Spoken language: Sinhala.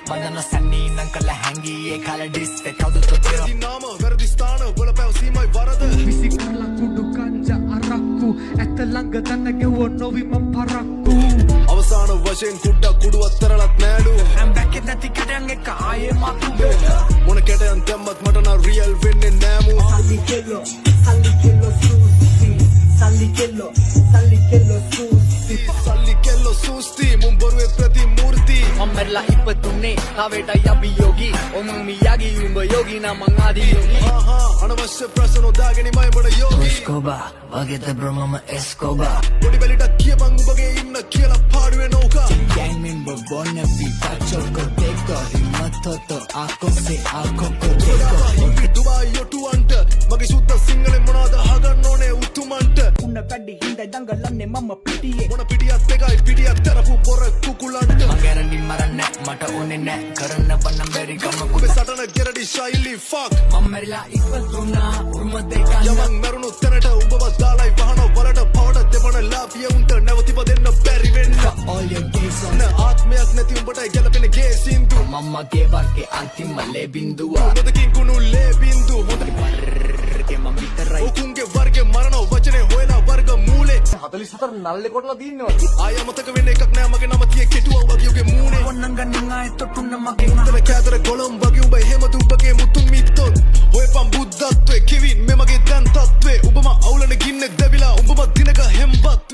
මදන සැන්නී නම් කළ හැංගී ඒ කාල ඩිස්ට කවුදුත් තොතේ නාම වැරදි ස්ථාන වල පැවසීමයි වරද විසි කරලා කුඩු කංජ අරක්කු ඇත ළඟ දන්න ගෙවෝ නොවි මම පරක්කු අවසාන වශයෙන් කුඩක් කුඩු අත්තරලත් නෑලු I'm back in that ticket එක ආයේ මතු මොන කැටයන් දැම්මත් මට නම් රියල් වෙන්නේ නෑමු Salli kello susti Salli kello susti සල්ලි කෙල්ලෝ සූස්ති මුම් බොරුවේ ප්‍රතිමූර්ති මම මැරලා ඉපදුනේ තාවේටයි අභියෝගී ඔම මියාගී උඹ යෝගී නම් මං ආදී යෝගී අනවශ්‍ය ප්‍රශ්න නොදාගෙනමයි බඩ යෝගී Escobar වගේද බ්‍රෝ මම Escobar පොඩි බැලිටක් කියපන් උඹගේ ඉන්න කියලා පාඩුවේ නෝකා gang member bona vita choco teco himatoto ako se ako kodeko දුබායි යොටුවන්ට මගේ සුද්ද සිංහලෙන් මොනවද අහගන්න ඕනේ උතුමන්ට උන්න වැඩි හින්දා දඟලන්නේ මම පිටියේ මොන පිටියක් එකයි පිටියක් තරපු පොර කුකුලන්ට මං ගැරන්ඩි මරන්නේ මට ඕනේ නෑ කරන්න බන්නම් බැරි කමකුත් ඔබේ සටන ගෙරඩි ශෛලි ෆක් මම මැරිලා ඉපදුනා උරුම දෙකක් යමන් මරුණු තැනට උඹව දාලයි වහන වලට පවට දෙපණ ලාභිය උන්ට නැවතිප දෙන්න බැරි වෙන්න all your days on ආත්මයක් නැති උඹටයි ගැලපෙන ගේ සින්දු මම්මගේ වර්ගේ අන්තිම ලේ බින්දුව මොදකින් කුණු ලේ බින්දු හොඳයි වර්ගේ මම විතරයි ඔකුන්ගේ වර්ගේ මරණ වචනේ හොයලා වර්ග මූලේ 44 නල්ලේ කොටලා දින්නවා ආය අමතක වෙන්න එකක් නෑ මගේ නම තියේ කෙටුවා වගේ උගේ මූනේ ඔන්නංගනින් ආයෙ තොටුන්න මගේ උන්දර කෑදර ගොළම් වගේ උඹ එහෙම දුබගේ මුතුන් මිත්තොත් හොයපන් බුද්ධත්වේ කිවින් මෙමගේ දැන් තත්වේ උඹම අවුලන ගින්නෙක් දැවිලා උඹම දිනක හෙම්බත්වේ